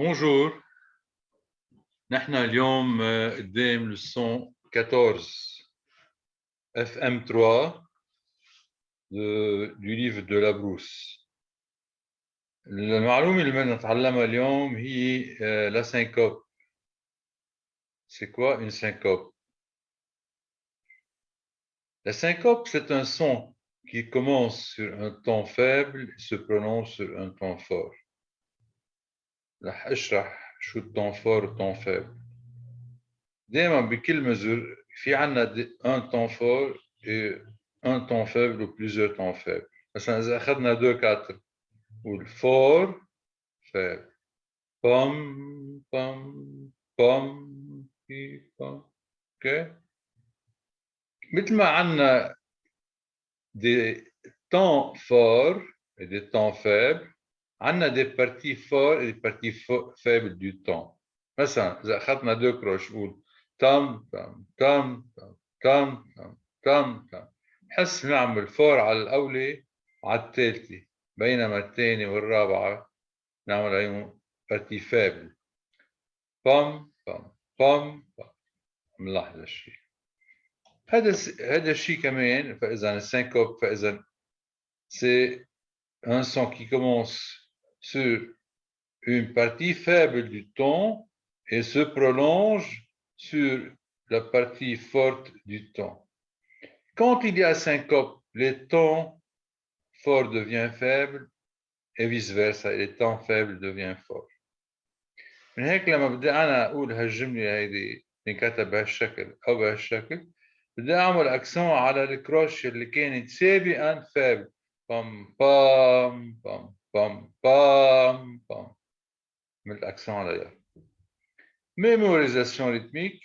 Bonjour, نحن اليوم قدام leçon 14 FM3 du livre de Labrousse. المعلومة اللي بدنا نتعلمها اليوم هي la syncope. C'est quoi une syncope? La syncope, c'est un son qui commence sur un ton faible et se prolonge sur un ton fort. رح اشرح شو الton fort والton faible. دائما بكل mesure في عنا un ton fort et un ton faible ou plusieurs tons faibles. مثلا إذا أخذنا 2-4 نقول fort faible pom pom pom pom. OK. مثل ما عنا des temps forts et des temps faibles, عنا des parties fortes et des parties faibles du temps. مثلا إذا أخذنا 2 croches نقول tam tam tam tam tam tam tam tam. نحس نعمل فور على الأولى وعلى الثالثة، بينما الثانية والرابعة نعمل عليهم بارتي فابل. بام بام بام بام. ملاحظ هالشيء. هذا الشيء كمان، فإذا السينكوب، فإذا c'est un son qui commence sur une partie faible du ton et se prolonge sur la partie forte du ton. Quand il y a syncope, les tons forts deviennent faibles et vice-versa, les tons faibles deviennent forts. من هيك لما بدي أنا أقول هالجملة هيدي تنكتب بهالشكل أو بهالشكل، بدي أعمل أكسون على الكروش اللي كانت سابقا فابل. بام بام بام بام بام بام. من الأكسون عليها. ميموريزاسيون ريتميك،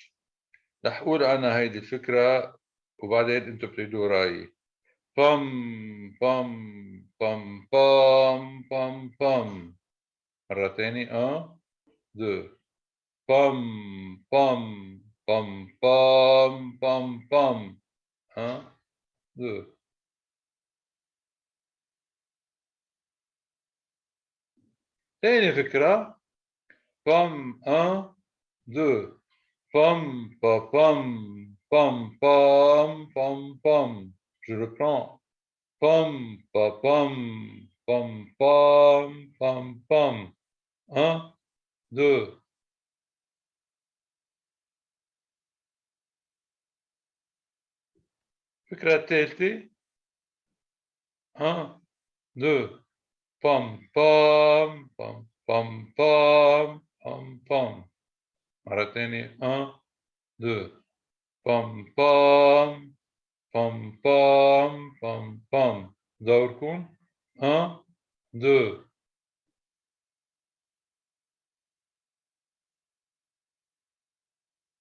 رح أقول أنا هيدي الفكرة وبعدين أنتم بتعيدوا رأيي. بام بام بام بام بام بام. مرة تاني 1 2 بام بام بام بام بام بام 1 2. تاني فكرة بام 1 2 بام بام بام بام بام بام. Je reprends. Pom, pa, pom, pom, pom, pom, pom. 1, 2. فكرة الثالثة 1 2 بوم بوم بوم بوم بوم بوم بوم. مرة ثانية 1 2 بوم بوم بوم بوم بوم بوم. دوركم 1 2.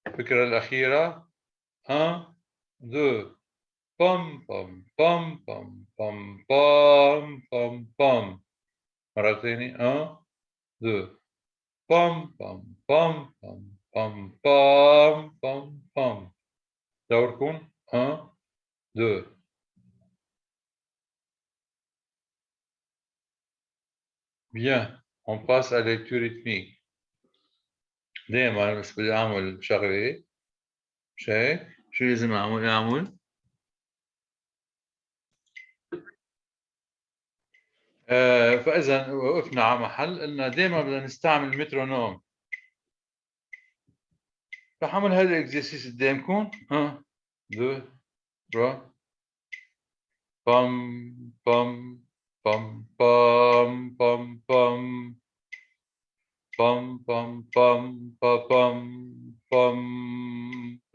الفكرة الأخيرة 1 2 بوم بوم بوم بوم بوم بوم بوم بوم. مرة ثانية 1 2 بوم بوم بوم بوم بوم بوم بوم بوم. دوركم 1 2. Bien, on passe à la lecture rythmique. دائما بس بدي أعمل شغلة مش هيك؟ شو لازم أعمل؟ فإذا وقفنا على محل قلنا دائما بدنا نستعمل المترونوم. رح أعمل هذا الإكزرسيس قدامكم 1 2 3. بام بام بام بام بام بام بام بام بام بام بام بام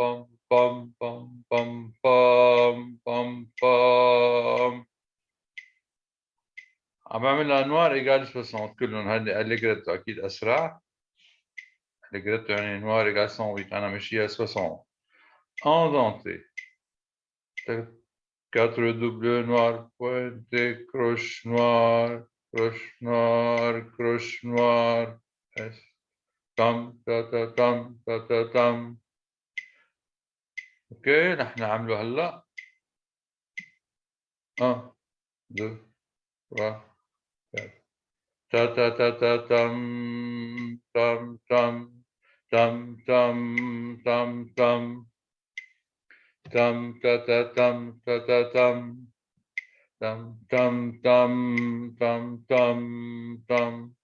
بام بام بام بام بام بام. عم بعمل نوار إيجال 60 كلهم. هذا أليجريتو أكيد أسرع. أليجريتو يعني نوار إيجال 108. أنا مشيها 60. Endenté. 4 double noir, pointé, croche noire, croche noire, croche noire. tam ta ta tam ta ta tam. اوكي نحن نعمله هلا 1 2 3 4. ta ta ta ta tam tam tam tam tam tam tam tam ta ta tam ta ta tam tam tam tam tam tam tam.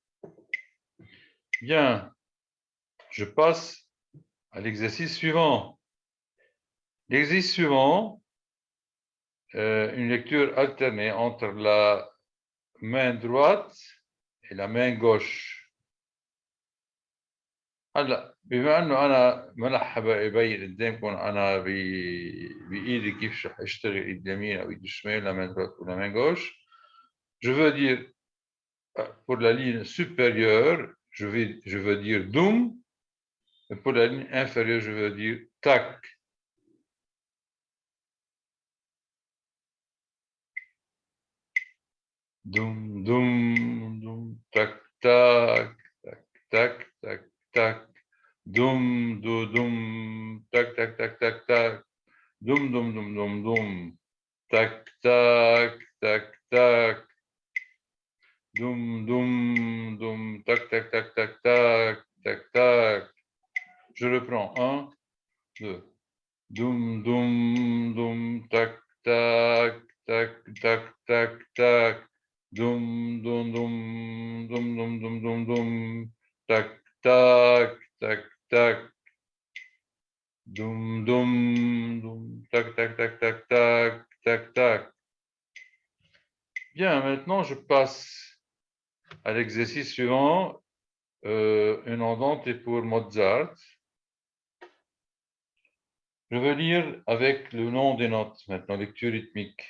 Bien, je passe à l'exercice suivant. L'exercice suivant, une lecture alternée entre la main droite et la main gauche. هلا بما انه انا ما رح ابين قدامكم انا بايدي كيف رح اشتغل ايد اليمين او ايد الشمال la main droite ou la main gauche, je veux dire pour la ligne supérieure, je veux dire doum, et pour la ligne inférieure, je veux dire tac. Doum, doum, doum, tac, tac, tac, tac, tac, tac. Doum, do, doum, tac, tac, tac, tac, tac. Doum, doum, doum, doum, doum. Tac, tac, tac, tac. Doum, doum, doum, tac, tac, tac, tac, tac, tac, tac. Je reprends. 1, 2. Doum, doum, doum, tac, tac, tac, tac, tac, tac. Doum, doum, doum, doum, doum, doum, doum, doum. Tac, tac, tac, tac. Doum, doum, doum, tac, tac, tac, tac, tac, tac, tac. Bien, maintenant je passe à l'exercice suivant. Une andante est pour Mozart. Je veux lire avec le nom des notes, maintenant, lecture rythmique.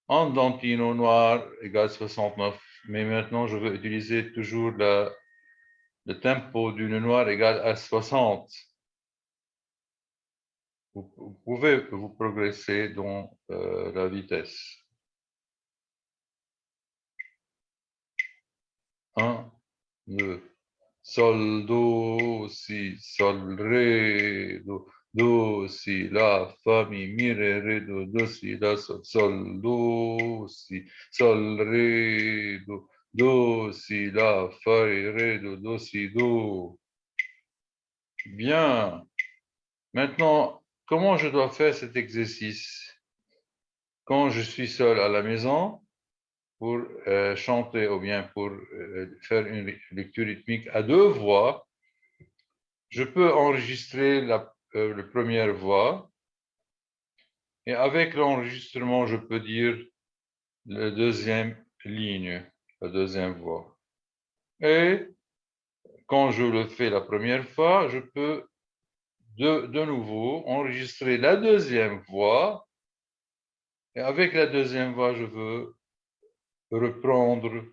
Andantino noir égale 69, mais maintenant je veux utiliser toujours le tempo d'une noire égale à 60. Vous pouvez vous progresser dans la vitesse. 1, 2, sol, do, si, sol, ré, do, si, la, fa, mi, ré, do, si, la, sol, do, si, sol, ré, do, si, la, fa, ré, do, si, do. Bien. Maintenant, comment je dois faire cet exercice? Quand je suis seul à la maison, pour chanter ou bien pour faire une lecture rythmique à deux voix, je peux enregistrer la première voix et avec l'enregistrement, je peux dire la deuxième ligne, la deuxième voix. Et quand je le fais la première fois, je peux de nouveau enregistrer la deuxième voix et avec la deuxième voix, je veux reprendre,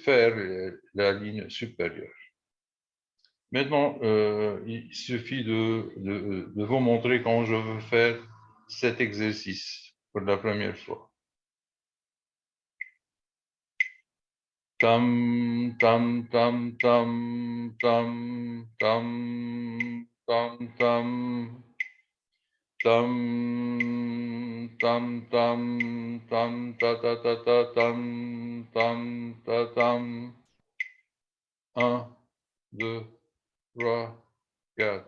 faire la ligne supérieure. Maintenant, il suffit de vous montrer quand je veux faire cet exercice pour la première fois. Tam, tam, tam, tam, tam, tam, tam, tam. Tam, tam, tam, tam, ta, ta, ta, ta, tam, tam, ta, tam. 1, 2, 3, 4.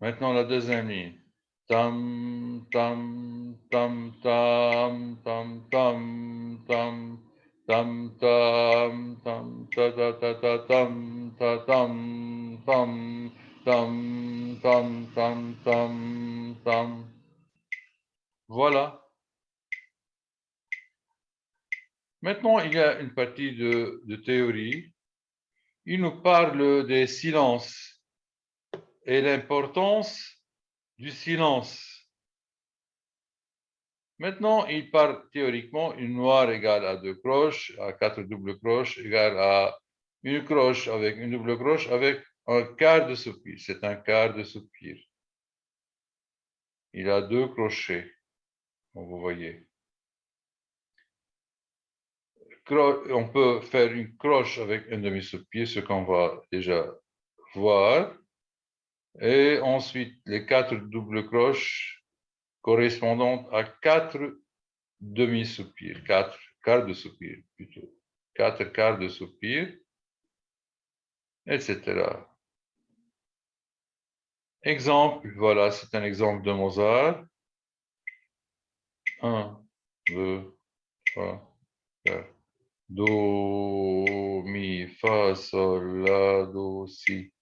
Maintenant la deuxième ligne. Tam, tam, tam, tam, tam, tam, tam, tam, tam, tam, ta, ta, ta, ta, tam, ta, tam, tam, tam, tam, tam, tam, tam. Voilà. Maintenant, il y a une partie de théorie. Il nous parle des silences et l'importance du silence. Maintenant, il parle théoriquement une noire égale à 2 croches, à 4 doubles croches égale à une croche avec une double croche avec un quart de soupir. C'est un quart de soupir. Il a 2 crochets, comme vous voyez. On peut faire une croche avec un demi-soupir, ce qu'on va déjà voir. Et ensuite, les 4 doubles croches correspondantes à 4 demi-soupir, 4 quarts de soupir plutôt, 4 quarts de soupir, etc. Exemple, voilà, c'est un exemple de Mozart. 1, 2, 3, 4. Do, mi, fa, sol, la, do, si,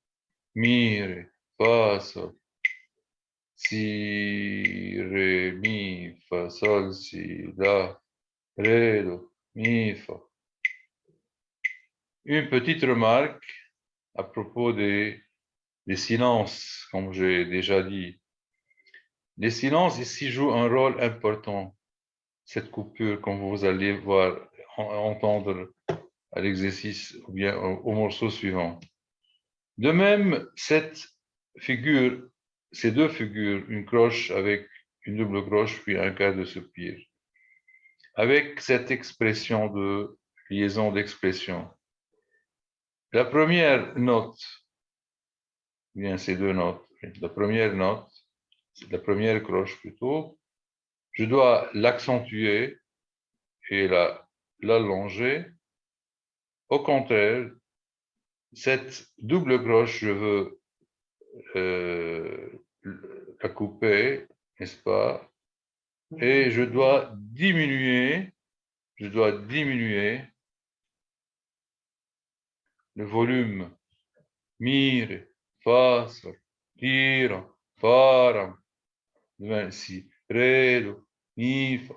mi, ré, fa, sol, si, ré, mi, fa, sol, si, la, ré, do, mi, fa. Une petite remarque à propos des silences, comme j'ai déjà dit. Les silences ici jouent un rôle important. Cette coupure, comme vous allez voir, entendre à l'exercice ou bien au morceau suivant. De même, cette figure, ces deux figures, une croche avec une double croche puis un quart de soupir, avec cette expression de liaison d'expression. La première note, bien ces deux notes, la première note, c'est la première croche plutôt, je dois l'accentuer et l'allonger. Au contraire, cette double croche, je veux la couper, n'est-ce pas? Et je dois diminuer le volume. Mire, fa, sol, tira, para, si, ré, do, mi, fa.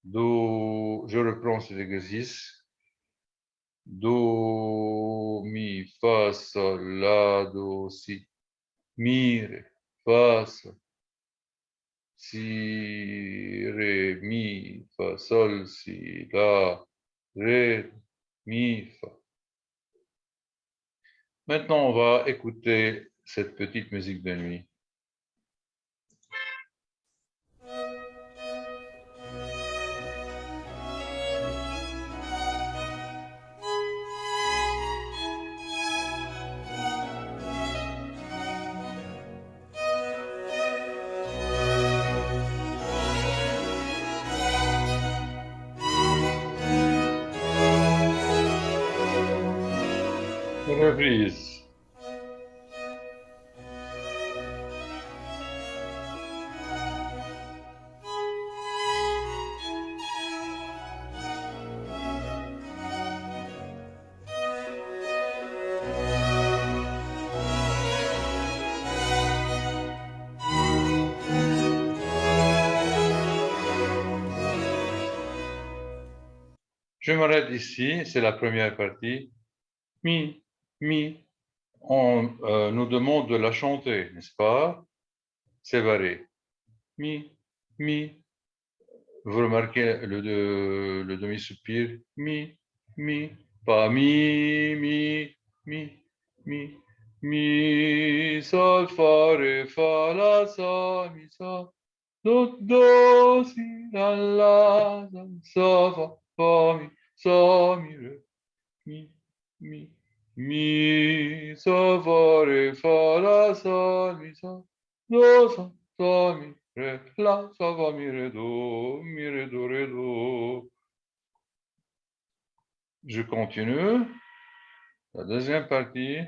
Do, je reprends cet exercice. Do, mi, fa, sol, la, do, si, mi, ré, fa, sol, si, ré, mi, fa, sol, si, la, ré, mi, fa. Maintenant, on va écouter cette petite musique de nuit. Reprise. Je m'arrête ici, c'est la première partie. Mi, mi. On nous demande de la chanter, n'est-ce pas? Séparé. Mi, mi. Vous remarquez le demi-soupir. Mi, mi. Pas mi, mi, mi, mi. Mi, sol, fa, ré, fa, la, sol, mi, sol. Do, si, la, fa, fa, mi, sol, mi, ré, mi, mi, sa, fa, ré, fa, la, sol, mi, sol, do, sa, mi, ré, la, sa, fa, mi, ré, do, ré, do. Je continue. La deuxième partie.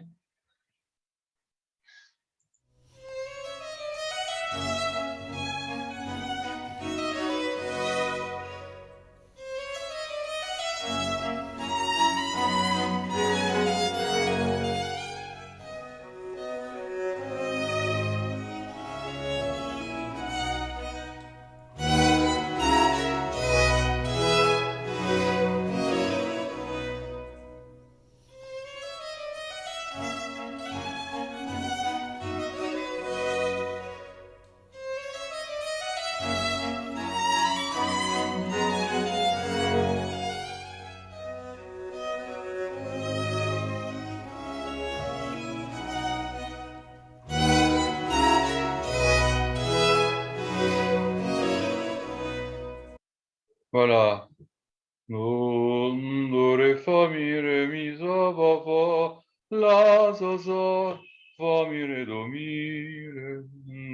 Voilà. Do, ré, fa, mi, ré, mi, sa, fa, la, sa, fa, mi, ré, do, mi, ré,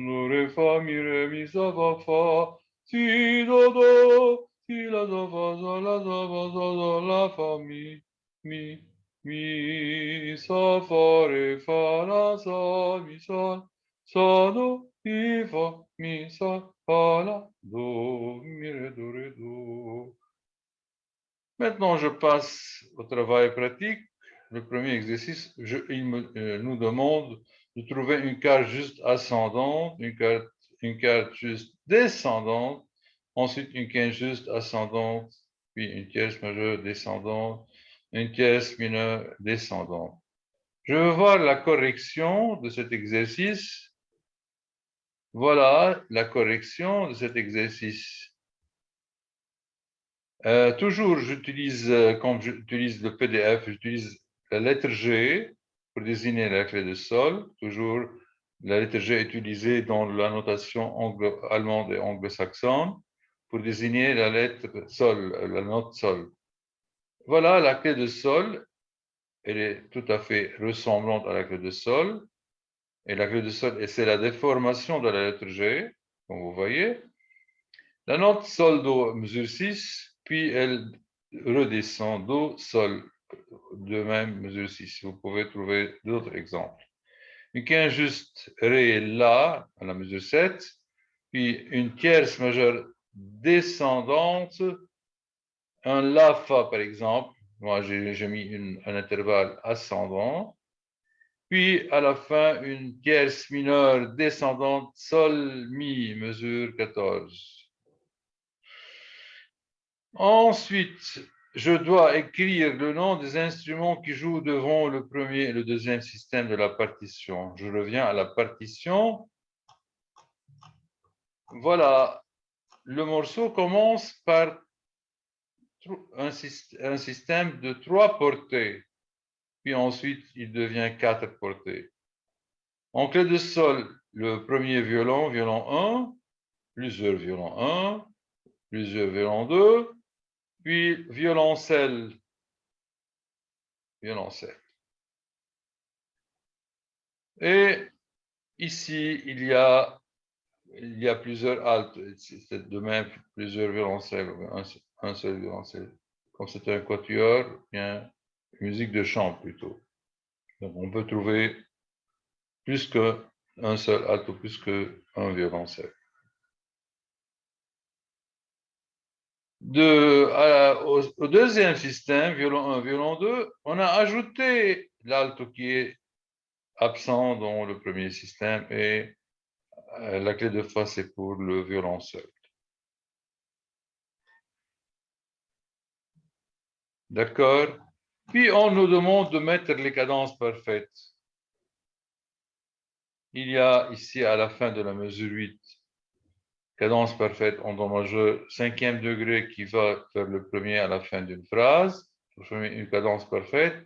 do, ré, fa, mi, ré, mi, sa, fa, si, do, si, la, do, fa, la, fa, mi, sa, fa, ré, fa, la, sol, mi, sol, do, mi, fa, mi, sa, fa, la, do, mi, ré, do. Maintenant, je passe au travail pratique. Le premier exercice, nous demande de trouver une carte juste ascendante, une carte juste descendante, ensuite une carte juste ascendante, puis une tierce majeure descendante, une tierce mineure descendante. Je veux voir la correction de cet exercice. Voilà la correction de cet exercice. Toujours, comme j'utilise le PDF, j'utilise la lettre G pour désigner la clé de sol. Toujours, la lettre G est utilisée dans la notation allemande et anglo-saxonne pour désigner la lettre sol, la note sol. Voilà, la clé de sol, elle est tout à fait ressemblante à la clé de sol. Et la clé de sol, c'est la déformation de la lettre G, comme vous voyez. La note sol, do mesure 6, puis elle redescend do, sol, de même mesure 6. Vous pouvez trouver d'autres exemples. Une quinte juste ré, la, à la mesure 7, puis une tierce majeure descendante, un la, fa par exemple. Moi, j'ai mis un intervalle ascendant. Puis à la fin, une tierce mineure descendante, sol, mi, mesure 14. Ensuite, je dois écrire le nom des instruments qui jouent devant le premier et le deuxième système de la partition. Je reviens à la partition. Voilà, le morceau commence par un système de 3 portées, puis ensuite il devient 4 portées. En clé de sol, le premier violon, violon 1, plusieurs violons 1, plusieurs violons 2, puis violoncelle, violoncelle. Et ici, il y a plusieurs altes, c'est de même plusieurs violoncelles, un seul violoncelle. Comme c'est un quatuor, bien musique de chant plutôt. Donc on peut trouver plus qu'un seul alto, plus qu'un violoncelle. Au deuxième système, violon 1, violon 2, on a ajouté l'alto qui est absent dans le premier système et la clé de fa, c'est pour le violon seul. D'accord? Puis on nous demande de mettre les cadences parfaites. Il y a ici à la fin de la mesure 8, cadence parfaite en do majeur, 5e degré qui va faire le premier à la fin d'une phrase, pour former une cadence parfaite.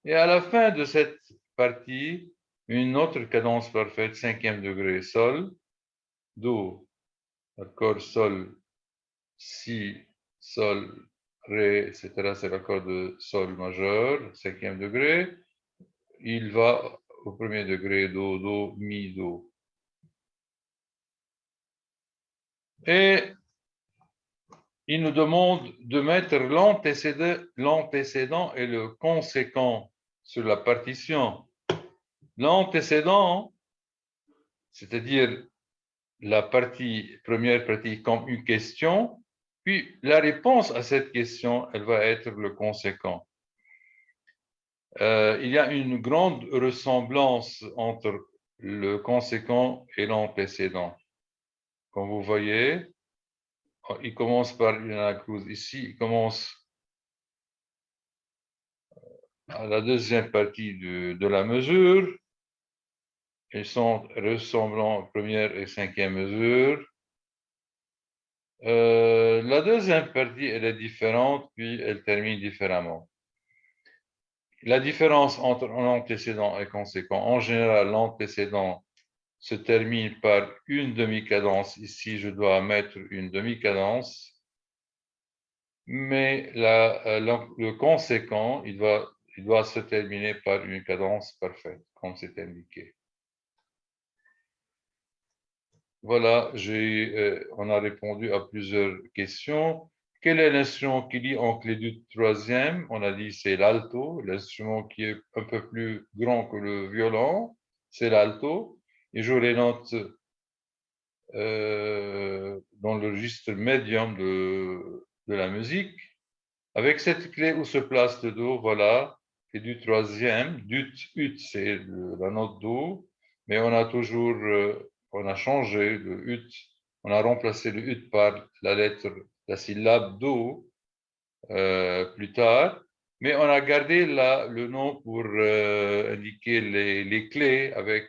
Et à la fin de cette partie, une autre cadence parfaite, 5e degré, sol, do, accord sol, si, sol, ré, etc. C'est l'accord de sol majeur, 5e degré. Il va au premier degré, do, do, mi, do. Et il nous demande de mettre l'antécédent et le conséquent sur la partition. L'antécédent, c'est-à-dire la première partie comme une question, puis la réponse à cette question, elle va être le conséquent. Il y a une grande ressemblance entre le conséquent et l'antécédent. Comme vous voyez, il commence par une acrouse ici, il commence à la deuxième partie de la mesure. Ils sont ressemblants première et cinquième mesure. La deuxième partie, elle est différente, puis elle termine différemment. La différence entre l'antécédent et conséquent, en général, l'antécédent se termine par une demi-cadence. Ici, je dois mettre une demi-cadence. Mais le conséquent, il doit se terminer par une cadence parfaite, comme c'est indiqué. Voilà, on a répondu à plusieurs questions. Quel est l'instrument qui lit en clé du troisième? On a dit c'est l'alto, l'instrument qui est un peu plus grand que le violon, c'est l'alto. Il joue les notes dans le registre médium de la musique. Avec cette clé où se place le Do, voilà, et du troisième, dut, ut, c'est la note Do, mais on a toujours, on a changé le ut, on a remplacé le ut par la syllabe Do plus tard, mais on a gardé le nom pour indiquer les clés avec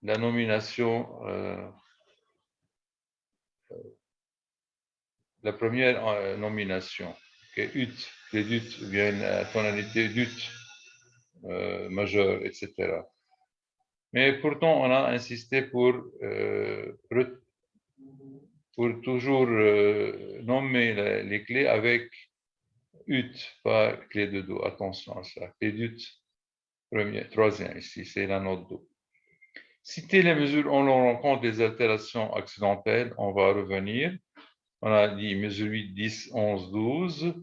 la nomination, la première nomination, qui est ut, les dut, ou bien la tonalité dut majeure, etc. Mais pourtant, on a insisté pour toujours nommer les clés avec ut, pas clé de do. Attention à ça. Clé d'ut, troisième ici, c'est la note do. Citer les mesures où l'on rencontre des altérations accidentelles, on va revenir. On a dit mesure 8, 10, 11, 12.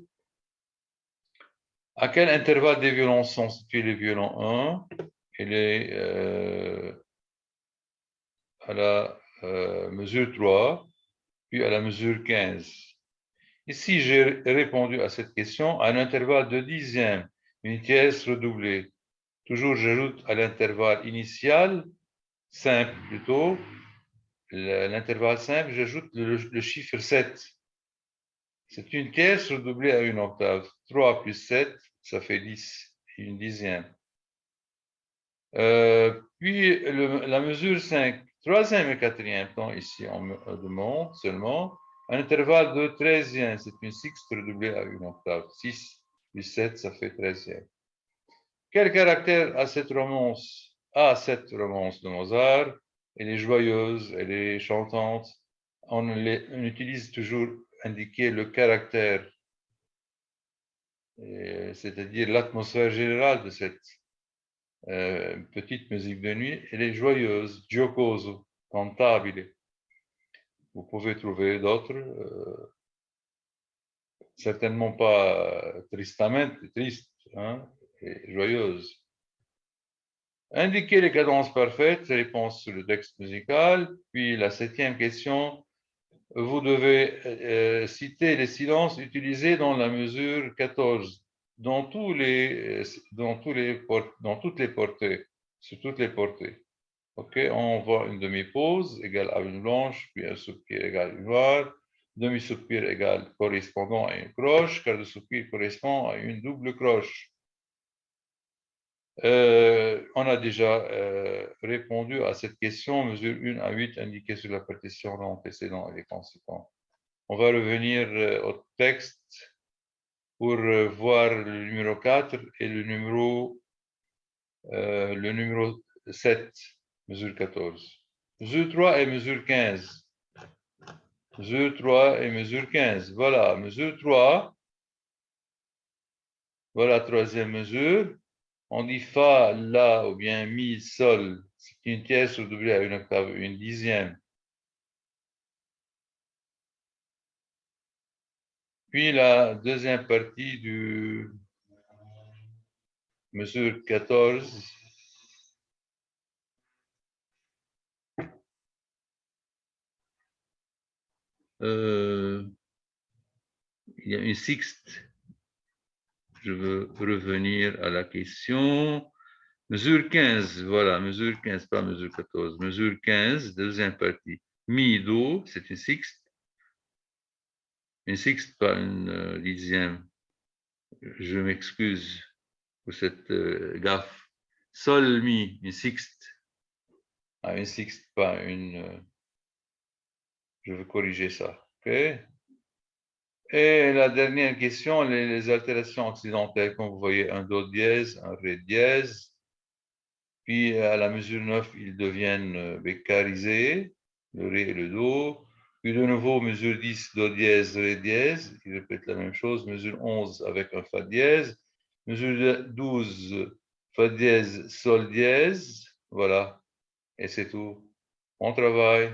À quel intervalle des violons sont situés les violons 1 et à la mesure 3, puis à la mesure 15? Ici, j'ai répondu à cette question à un intervalle de dixième, une tierce redoublée. Toujours, j'ajoute à l'intervalle initial, simple plutôt, l'intervalle simple, j'ajoute le chiffre 7. C'est une tierce redoublée à une octave. 3 plus 7, ça fait 10, une dixième. Puis la mesure 5, troisième et quatrième temps, ici on me demande seulement, un intervalle de treizième, c'est une sixte redoublée à une octave. 6 plus 7, ça fait treizième. Quel caractère a cette romance de Mozart? Elle est joyeuse, elle est chantante. On utilise toujours indiquer le caractère, c'est-à-dire l'atmosphère générale de cette petite musique de nuit. Elle est joyeuse, giocoso, cantabile. Vous pouvez trouver d'autres, certainement pas tristamente, triste, hein, et joyeuse. Indiquer les cadences parfaites, réponse sur le texte musical. Puis la septième question, vous devez citer les silences utilisés dans la mesure 14, dans toutes les portées, sur toutes les portées. OK, on voit une demi-pause égale à une blanche, puis un soupir égale une noire, demi-soupir égale correspondant à une croche, quart de soupir correspond à une double croche. On a déjà répondu à cette question, mesure 1 à 8 indiquée sur la partition l'antécédent et les conséquents. On va revenir au texte pour voir le numéro 4 et le numéro 7, mesure 14. Mesure 3 et mesure 15. Mesure 3 et mesure 15. Voilà, mesure 3. Voilà, troisième mesure. On dit Fa, La ou bien Mi, Sol. C'est une tierce redoublée à une octave, une dixième. Puis la deuxième partie du mesure 14. Il y a une sixte. Je veux revenir à la question. Mesure 15, voilà, mesure 15, pas mesure 14. Mesure 15, deuxième partie. Mi, Do, c'est une sixte. Une sixte, pas une dixième. Je m'excuse pour cette gaffe. Sol, Mi, une sixte. Ah, une sixte, pas une... je veux corriger ça. OK? Et la dernière question, les altérations accidentelles. Comme vous voyez, un Do dièse, un Ré dièse. Puis à la mesure 9, ils deviennent bécarisés, le Ré et le Do. Puis de nouveau, mesure 10, Do dièse, Ré dièse. Il répète la même chose. Mesure 11 avec un Fa dièse. Mesure 12, Fa dièse, Sol dièse. Voilà. Et c'est tout. Bon travail.